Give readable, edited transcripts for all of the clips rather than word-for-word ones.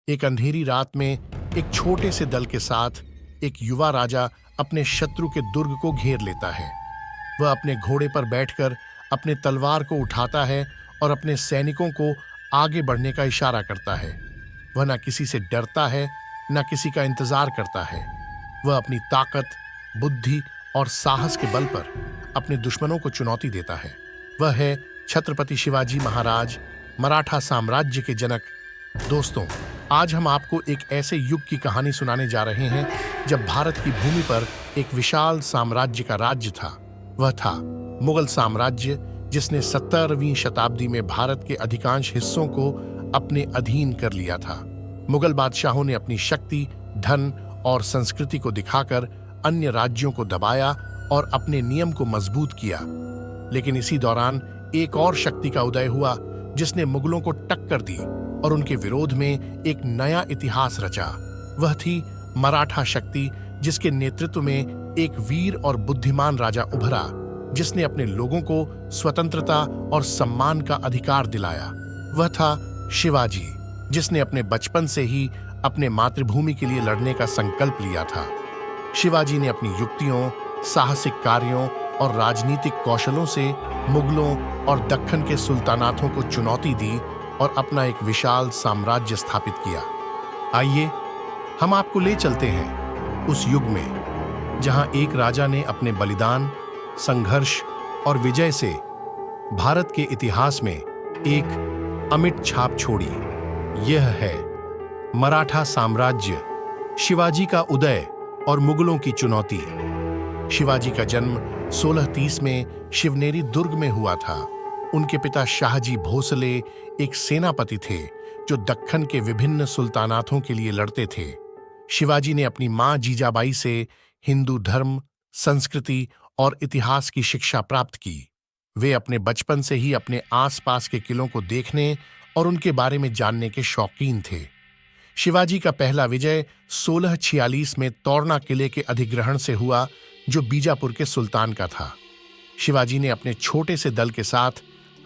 एक अंधेरी रात में एक छोटे से दल के साथ एक युवा राजा अपने शत्रु के दुर्ग को घेर लेता है। वह अपने घोड़े पर बैठकर अपने तलवार को उठाता है और अपने सैनिकों को आगे बढ़ने का इशारा करता है। वह न किसी से डरता है, न किसी का इंतजार करता है। वह अपनी ताकत, बुद्धि और साहस के बल पर अपने दुश्मनों को चुनौती देता है। वह है छत्रपति शिवाजी महाराज, मराठा साम्राज्य के जनक। दोस्तों, आज हम आपको एक ऐसे युग की कहानी सुनाने जा रहे हैं जब भारत की भूमि पर एक विशाल साम्राज्य का राज्य था। वह था मुगल साम्राज्य, जिसने 17वीं शताब्दी में भारत के अधिकांश हिस्सों को अपने अधीन कर लिया था। मुगल बादशाहों ने अपनी शक्ति, धन और संस्कृति को दिखाकर अन्य राज्यों को दबाया और अपने नियम को मजबूत किया। लेकिन इसी दौरान एक और शक्ति का उदय हुआ जिसने मुगलों को टक्कर दी और उनके विरोध में एक नया इतिहास रचा। वह थी मराठा शक्ति, जिसके नेतृत्व में एक वीर और बुद्धिमान राजा उभरा, जिसने अपने लोगों को स्वतंत्रता और सम्मान का अधिकार दिलाया। वह था शिवाजी, जिसने अपने बचपन से ही अपने मातृभूमि के लिए लड़ने का संकल्प लिया था। शिवाजी ने अपनी युक्तियों, साहसिक कार्यों और राजनीतिक कौशलों से मुगलों और दक्खन के सुल्तानातों को चुनौती दी और अपना एक विशाल साम्राज्य स्थापित किया। आइए हम आपको ले चलते हैं उस युग में जहां एक राजा ने अपने बलिदान, संघर्ष और विजय से भारत के इतिहास में एक अमिट छाप छोड़ी। यह है मराठा साम्राज्य, शिवाजी का उदय और मुगलों की चुनौती। शिवाजी का जन्म 1630 में शिवनेरी दुर्ग में हुआ था। उनके पिता शाहजी भोसले एक सेनापति थे जो दक्खन के विभिन्न सुल्तानातों के लिए लड़ते थे। शिवाजी ने अपनी मां जीजाबाई से हिंदू धर्म, संस्कृति और इतिहास की शिक्षा प्राप्त की। वे अपने बचपन से ही अपने आसपास के किलों को देखने और उनके बारे में जानने के शौकीन थे। शिवाजी का पहला विजय 1646 में तोरना किले के अधिग्रहण से हुआ, जो बीजापुर के सुल्तान का था। शिवाजी ने अपने छोटे से दल के साथ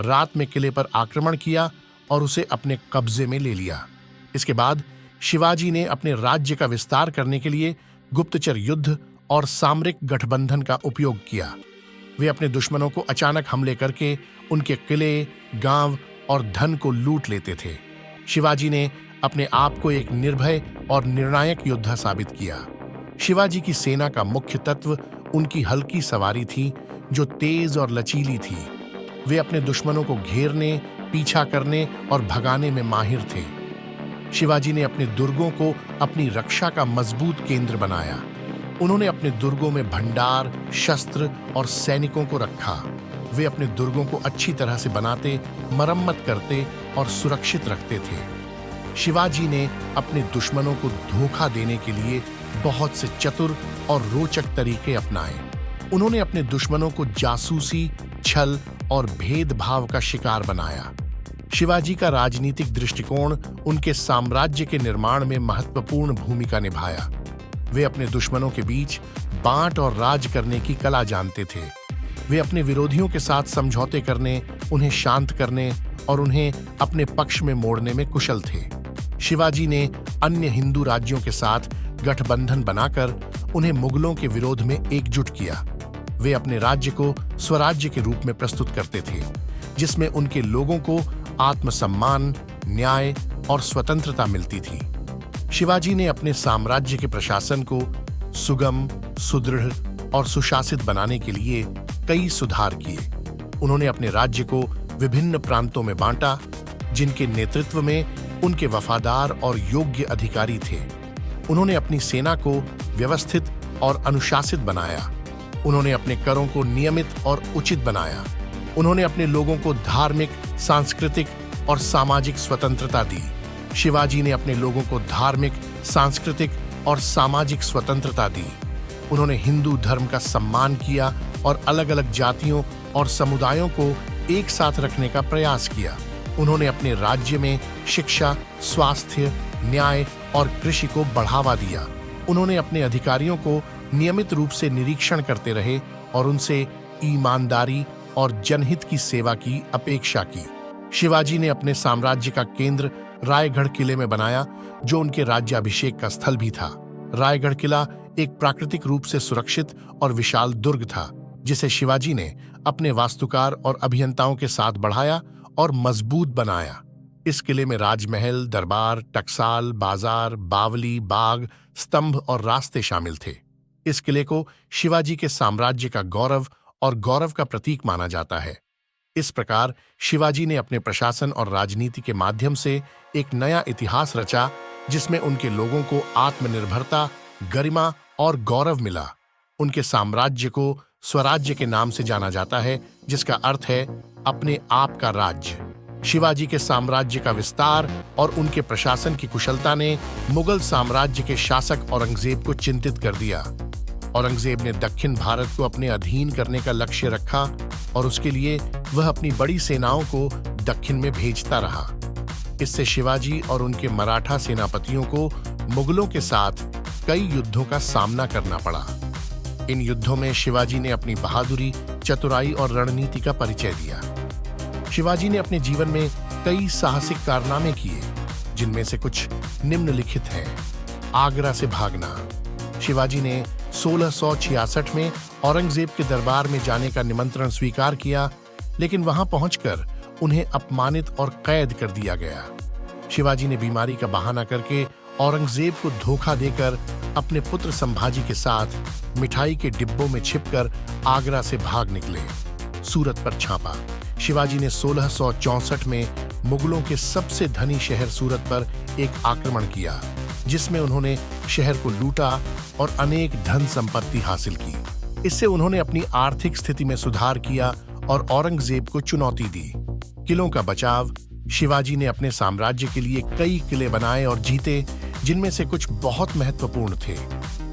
रात में किले पर आक्रमण किया और उसे अपने कब्जे में ले लिया। इसके बाद शिवाजी ने अपने राज्य का विस्तार करने के लिए गुप्तचर युद्ध और सामरिक गठबंधन का उपयोग किया। वे अपने दुश्मनों को अचानक हमले करके उनके किले, गांव और धन को लूट लेते थे। शिवाजी ने अपने आप को एक निर्भय और निर्णायक योद्धा साबित किया। शिवाजी की सेना का मुख्य तत्व उनकी हल्की सवारी थी, जो तेज और लचीली थी। वे अपने दुश्मनों को घेरने, पीछा करने और भगाने में माहिर थे। शिवाजी ने अपने दुर्गों को अपनी रक्षा का मजबूत केंद्र बनाया। उन्होंने अपने दुर्गों में भंडार, शस्त्र और सैनिकों को रखा। वे अपने दुर्गों को अच्छी तरह से बनाते, मरम्मत करते और सुरक्षित रखते थे। शिवाजी ने अपने दुश्मनों को धोखा देने के लिए बहुत से चतुर और रोचक तरीके अपनाए। उन्होंने अपने दुश्मनों को जासूसी, छल और भेदभाव का शिकार बनाया। शिवाजी का राजनीतिक दृष्टिकोण उनके साम्राज्य के निर्माण में महत्वपूर्ण भूमिका निभाया। वे अपने दुश्मनों के बीच बांट और राज करने की कला जानते थे। वे अपने विरोधियों के साथ समझौते करने, उन्हें शांत करने और उन्हें अपने पक्ष में मोड़ने में कुशल थे। शिवाजी ने अन्य हिंदू राज्यों के साथ गठबंधन बनाकर उन्हें मुगलों के विरोध में एकजुट किया। वे अपने राज्य को स्वराज्य के रूप में प्रस्तुत करते थे, जिसमें उनके लोगों को आत्मसम्मान, न्याय और स्वतंत्रता मिलती थी। शिवाजी ने अपने साम्राज्य के प्रशासन को सुगम, सुदृढ़ और सुशासित बनाने के लिए कई सुधार किए। उन्होंने अपने राज्य को विभिन्न प्रांतों में बांटा, जिनके नेतृत्व में उनके वफादार और योग्य अधिकारी थे। उन्होंने अपनी सेना को व्यवस्थित और अनुशासित बनाया। उन्होंने अपने करों को नियमित और उचित बनाया। उन्होंने अपने लोगों को धार्मिक, सांस्कृतिक और सामाजिक स्वतंत्रता दी। शिवाजी ने अपने लोगों को धार्मिक, सांस्कृतिक और सामाजिक स्वतंत्रता दी। उन्होंने हिंदू धर्म का सम्मान किया और अलग-अलग जातियों और समुदायों को एक साथ रखने का प्रयास किया। उन्होंने अपने राज्य में शिक्षा, स्वास्थ्य, न्याय और कृषि को बढ़ावा दिया। उन्होंने अपने अधिकारियों को नियमित रूप से निरीक्षण करते रहे और उनसे ईमानदारी और जनहित की सेवा की अपेक्षा की। शिवाजी ने अपने साम्राज्य का केंद्र रायगढ़ किले में बनाया, जो उनके राज्याभिषेक का स्थल भी था। रायगढ़ किला एक प्राकृतिक रूप से सुरक्षित और विशाल दुर्ग था, जिसे शिवाजी ने अपने वास्तुकार और अभियंताओं के साथ बढ़ाया और मजबूत बनाया। इस किले में राजमहल, दरबार, टकसाल, बाजार, बावली, बाग, स्तंभ और रास्ते शामिल थे। इस किले को शिवाजी के साम्राज्य का गौरव और गौरव का प्रतीक माना जाता है। इस प्रकार शिवाजी ने अपने प्रशासन और राजनीति के माध्यम से एक नया इतिहास रचा, जिसमें उनके लोगों को आत्मनिर्भरता, गरिमा और गौरव मिला। उनके साम्राज्य को स्वराज्य के नाम से जाना जाता है, जिसका अर्थ है अपने आप का राज्य। शिवाजी के साम्राज्य का विस्तार और उनके प्रशासन की कुशलता ने मुगल साम्राज्य के शासक औरंगजेब को चिंतित कर दिया। औरंगजेब ने दक्षिण भारत को अपने अधीन करने का लक्ष्य रखा और उसके लिए वह अपनी बड़ी सेनाओं को दक्षिण में भेजता रहा। इससे शिवाजी और उनके मराठा सेनापतियों को मुगलों के साथ कई युद्धों का सामना करना पड़ा। इन युद्धों में शिवाजी ने अपनी बहादुरी, चतुराई और रणनीति का परिचय दिया। शिवाजी ने अपने जीवन में कई साहसिक कारनामे किए, जिनमें से कुछ निम्नलिखित हैं। आगरा से भागना। शिवाजी ने 1666 में औरंगजेब के दरबार में जाने का निमंत्रण स्वीकार किया, लेकिन वहां पहुंचकर उन्हें अपमानित और कैद कर दिया गया। शिवाजी ने बीमारी का बहाना करके औरंगजेब को धोखा देकर अपने पुत्र संभाजी के साथ मिठाई के डिब्बों में छिपकर आगरा से भाग निकले। सूरत पर छापा। शिवाजी ने 1664 में मुगलों के सबसे धनी शहर सूरत पर एक आक्रमण किया, जिसमें उन्होंने शहर को लूटा और अनेक धन संपत्ति हासिल की। इससे उन्होंने अपनी आर्थिक स्थिति में सुधार किया और औरंगजेब को चुनौती दी। किलों का बचाव। शिवाजी ने अपने साम्राज्य के लिए कई किले बनाए और जीते, जिनमें से कुछ बहुत महत्वपूर्ण थे।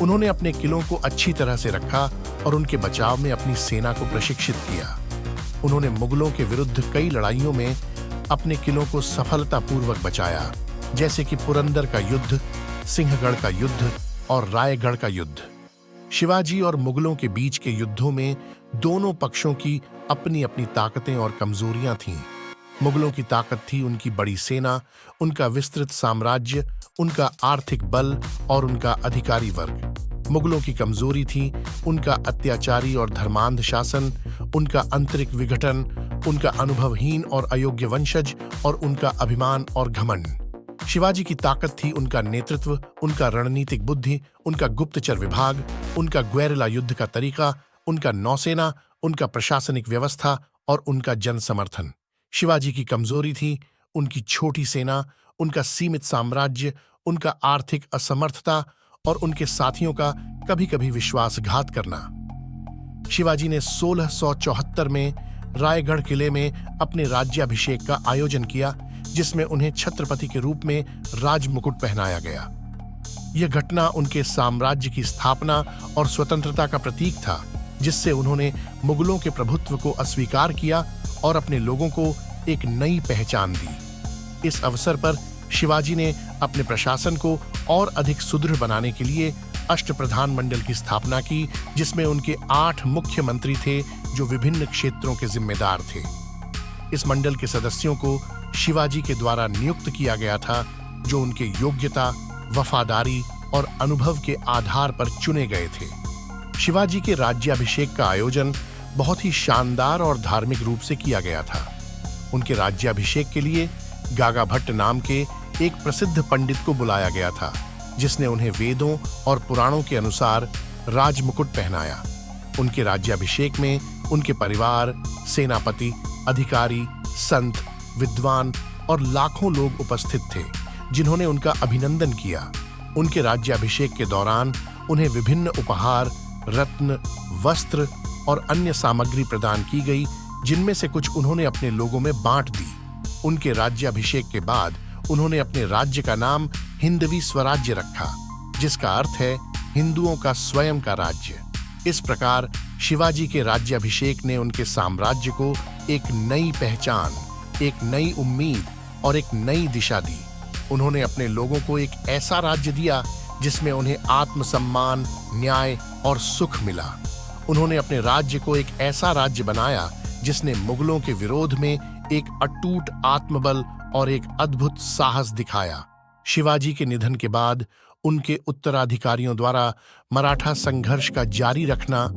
उन्होंने अपने किलों को अच्छी तरह से रखा और उनके बचाव में अपनी सेना को प्रशिक्षित किया। उन्होंने मुगलों के विरुद्ध कई लड़ाइयों में अपने किलों को सफलतापूर्वक बचाया, जैसे कि पुरंदर का युद्ध, सिंहगढ़ का युद्ध और रायगढ़ का युद्ध। शिवाजी और मुगलों के बीच के युद्धों में दोनों पक्षों की अपनी अपनी ताकतें और कमजोरियां थीं। मुगलों की ताकत थी उनकी बड़ी सेना, उनका विस्तृत साम्राज्य, उनका आर्थिक बल और उनका अधिकारी वर्ग। मुगलों की कमजोरी थी उनका अत्याचारी और धर्मांध शासन, उनका आंतरिक विघटन, उनका अनुभवहीन और अयोग्य वंशज और उनका अभिमान और घमंड। शिवाजी की ताकत थी उनका नेतृत्व, उनका रणनीतिक बुद्धि, उनका गुप्तचर विभाग, उनका ग्वेरिला युद्ध का तरीका, उनका नौसेना, उनका प्रशासनिक व्यवस्था और उनका जन समर्थन। शिवाजी की कमजोरी थी उनकी छोटी सेना, उनका सीमित साम्राज्य, उनका आर्थिक असमर्थता और उनके साथियों का कभी-कभी विश्वासघात करना। शिवाजी ने 1674 में रायगढ़ किले में अपने राज्याभिषेक का आयोजन किया, जिसमें उन्हें छत्रपति के रूप में राजमुकुट पहनाया गया। यह घटना उनके साम्राज्य की स्थापना और स्वतंत्रता का प्रतीक था, जिससे उन्होंने मुगलों के प्रभुत्व को अस्वीकार किया और अपने लोगों को एक नई पहचान दी। इस अवसर पर शिवाजी ने अपने प्रशासन को और अधिक सुदृढ़ बनाने के लिए अष्टप्रधान मंडल की स्थापना की, जिसमें उनके 8 मुख्यमंत्री थे जो विभिन्न क्षेत्रों के जिम्मेदार थे। इस मंडल के सदस्यों को शिवाजी के द्वारा नियुक्त किया गया था, जो उनके योग्यता, वफादारी और अनुभव के आधार पर चुने गए थे। शिवाजी के राज्याभिषेक का आयोजन बहुत ही शानदार और धार्मिक रूप से किया गया था। उनके राज्याभिषेक के लिए गागा भट्ट नाम के एक प्रसिद्ध पंडित को बुलाया गया था, जिसने उन्हें वेदों और पुराणों के अनुसार राजमुकुट पहनाया। उनके राज्याभिषेक में उनके परिवार, सेनापति, अधिकारी, संत, विद्वान और लाखों लोग उपस्थित थे, जिन्होंने उनका अभिनंदन किया। उनके राज्याभिषेक के दौरान उन्हें विभिन्न उपहार, रत्न, वस्त्र और अन्य सामग्री प्रदान की गई, जिनमें से कुछ उन्होंने अपने लोगों में बांट दी। उनके राज्याभिषेक के बाद उन्होंने अपने राज्य का नाम हिंदवी स्वराज्य रखा, जिसका अर्थ है हिंदुओं का स्वयं का राज्य। इस प्रकार शिवाजी के राज्याभिषेक ने उनके साम्राज्य को एक नई पहचान, एक नई उम्मीद और एक नई दिशा दी। उन्होंने अपने लोगों को एक ऐसा राज्य दिया जिसमें उन्हें आत्मसम्मान, न्याय और सुख मिला। उन्होंने अपने राज्य को एक ऐसा राज्य बनाया जिसने मुगलों के विरोध में एक अटूट आत्मबल और एक अद्भुत साहस दिखाया। शिवाजी के निधन के बाद उनके उत्तराधिकारियों द्वारा मराठा संघर्ष का जारी रखना।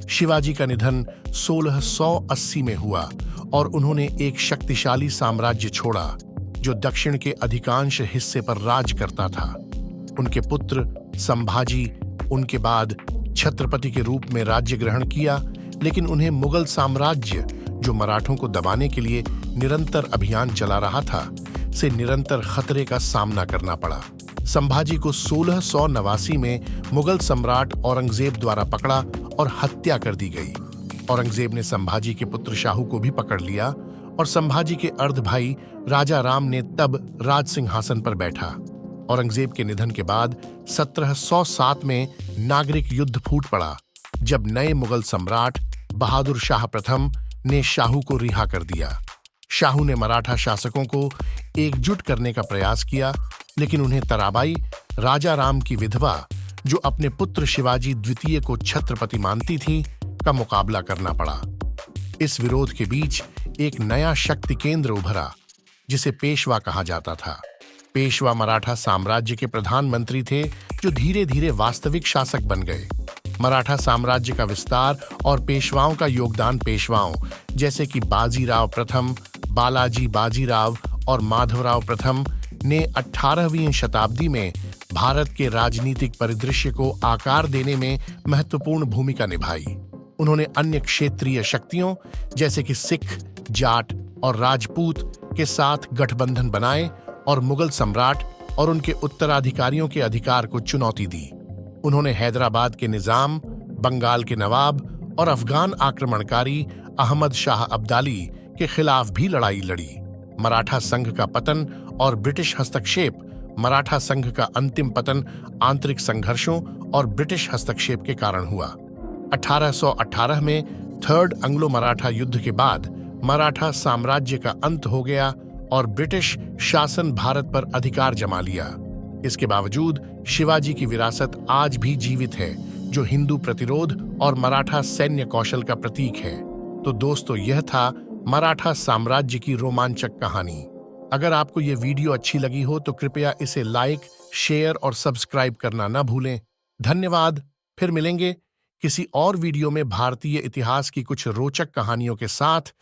शिवाजी का निधन 1680 में हुआ और उन्होंने एक शक्तिशाली साम्राज्य छोड़ा जो दक्षिण के अधिकांश हिस्से पर राज करता था। उनके पुत्र संभाजी उनके बाद छत्रपति के रूप में राज्य ग्रहण किया, लेकिन उन्हें मुगल साम्राज्य, जो मराठों को दबाने के लिए निरंतर अभियान चला रहा था, से निरंतर खतरे का सामना करना पड़ा। संभाजी को 1689 में मुगल सम्राट औरंगजेब द्वारा पकड़ा और हत्या कर दी गई। औरंगजेब ने संभाजी के पुत्र शाहू को भी पकड़ लिया और संभाजी के अर्ध भाई राजा राम ने तब राज सिंहासन पर बैठा। औरंगजेब के निधन के बाद 1707 में नागरिक युद्ध फूट पड़ा, जब नए मुगल सम्राट बहादुर शाह प्रथम ने शाहू को रिहा कर दिया। शाहू ने मराठा शासकों को एकजुट करने का प्रयास किया, लेकिन उन्हें तराबाई राजा राम की विधवा, जो अपने पुत्र शिवाजी द्वितीय को छत्रपति मानती थी, का मुकाबला करना पड़ा। इस विरोध के बीच एक नया शक्ति केंद्र उभरा, जिसे पेशवा कहा जाता था। पेशवा मराठा साम्राज्य के प्रधानमंत्री थे, जो धीरे धीरे वास्तविक शासक बन गए। मराठा साम्राज्य का विस्तार और पेशवाओं का योगदान पेशवाओं जैसे कि बाजीराव प्रथम, बालाजी बाजीराव और माधवराव प्रथम ने 18वीं शताब्दी में भारत के राजनीतिक परिदृश्य को आकार देने में महत्वपूर्ण भूमिका निभाई। उन्होंने अन्य क्षेत्रीय शक्तियों जैसे कि सिख, जाट और राजपूत के साथ गठबंधन बनाए और मुगल सम्राट और उनके उत्तराधिकारियों के अधिकार को चुनौती दी। उन्होंने हैदराबाद के निजाम, बंगाल के नवाब और अफगान आक्रमणकारी अहमद शाह अब्दाली के खिलाफ भी लड़ाई लड़ी। मराठा संघ का पतन और ब्रिटिश हस्तक्षेप। मराठा संघ का अंतिम पतन आंतरिक संघर्षों और ब्रिटिश हस्तक्षेप के कारण हुआ। 1818 में थर्ड एंग्लो मराठा युद्ध के बाद मराठा साम्राज्य का अंत हो गया और ब्रिटिश शासन भारत पर अधिकार जमा लिया। इसके बावजूद शिवाजी की विरासत आज भी जीवित है, जो हिंदू प्रतिरोध और मराठा सैन्य कौशल का प्रतीक है। तो दोस्तों, यह था मराठा साम्राज्य की रोमांचक कहानी। अगर आपको यह वीडियो अच्छी लगी हो तो कृपया इसे लाइक, शेयर और सब्सक्राइब करना न भूलें। धन्यवाद। फिर मिलेंगे किसी और वीडियो में भारतीय इतिहास की कुछ रोचक कहानियों के साथ।